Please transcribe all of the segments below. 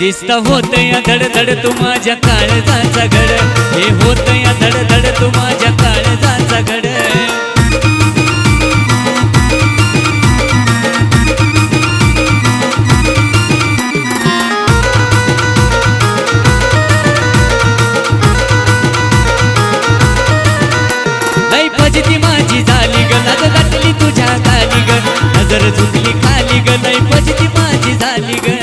दिसता होत या धडधड तू माझ्या काळजाचा घड, हे होत या धडधड तू माझ्या काळजाचा घड. लई फजिती माझी झाली ग, लाज दाटली तुझ्या खाली ग, नजर झुकली खाली ग, लई फजिती माझी झाली ग.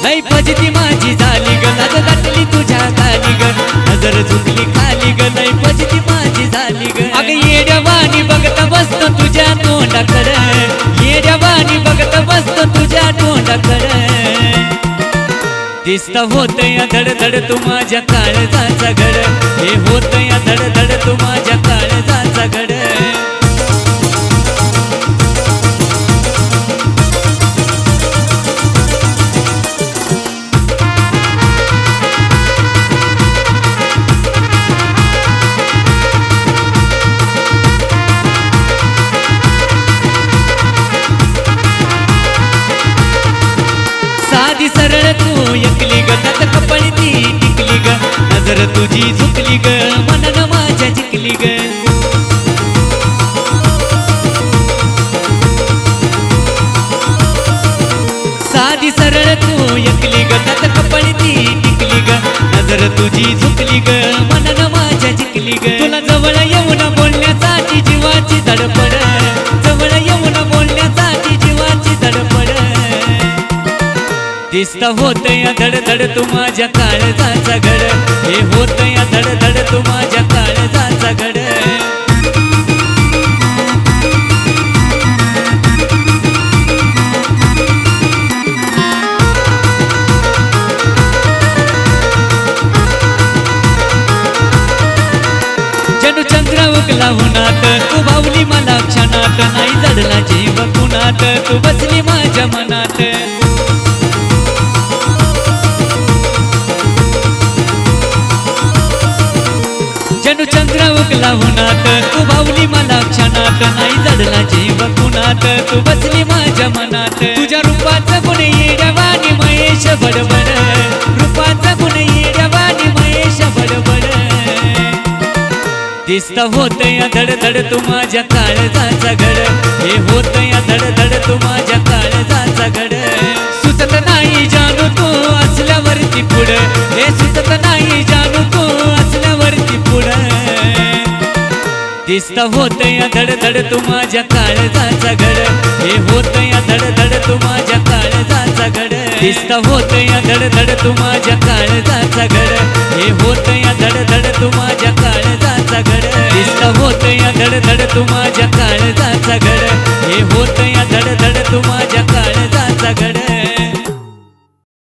लई फजिती माझी झाली ग, लाज दाटली तुझ्या खाली ग, नजर झुकली खाली ग, लई फजिती माझी झाली ग. अग येड्यावानी बघत बसतो तुझ्या तोंडाकडे, येड्यावानी बघत बसतो तुझ्या तोंडाकडे. दिसता होत या धडधड तू माझ्या काळजाचा घड, हे होत या धडधड तू माझ्या काळजाचा घड. साधी सरळ तू एकली ग, त्यात कपडी ती टिकली ग, नजर तुझी झुकली ग, मनन माझ्या जिंकली ग. साधी सरळ तू एकली ग, त्यात कपडी ती टिकली ग, नजर तुझी झुकली ग, मनन माझ्या जिंकली ग. तुला जवळ येऊन बोलण्यासाठी जीवाची धडपड, जवळ येऊन बोलण्यासाठी जीवाची धडपड. दिसता होत या धडधड तू माझ्या काळजाचा घड, हे होत या धडधड तू माझ्या काळजाचा घड. जणू चंद्र उगला उन्हात, तू भावली मला क्षणात, नाही जडला जीव कुणात, तू बसली माझ्या मनात. जणू चंद्र उगला उन्हात, तू भावली मला क्षणात, नाही जडला जीव कुणात, तू बसली माझ्या मनात. तुझ्या रूपाचं गुण येड्यावानी महेश बडबड, रूपाचं गुण येड्यावानी महेश बडबड. दिसता होत या धडधड तू माझ्या काळजाचा घड, हे होत या धडधड तू माझ्या काळजाचा घड. सुचत नाही जानू तू असल्यावरती पुढं, हे सुचत नाही जानू तू असल्यावरती पुढं. दिसता होत या धडधड तू माझ्या काळजाचा घड, हे होत या धडधड तू माझ्या काळजाचा घड. दिसता होत या धडधड तू माझ्या काळजाचा घड, हे होत या धडधड तू माझ्या काळजाचा घड. दिसता होत या धडधड तू माझ्या काळजाचा घड, हे होत या धडधड तू माझ्या काळजाचा घड.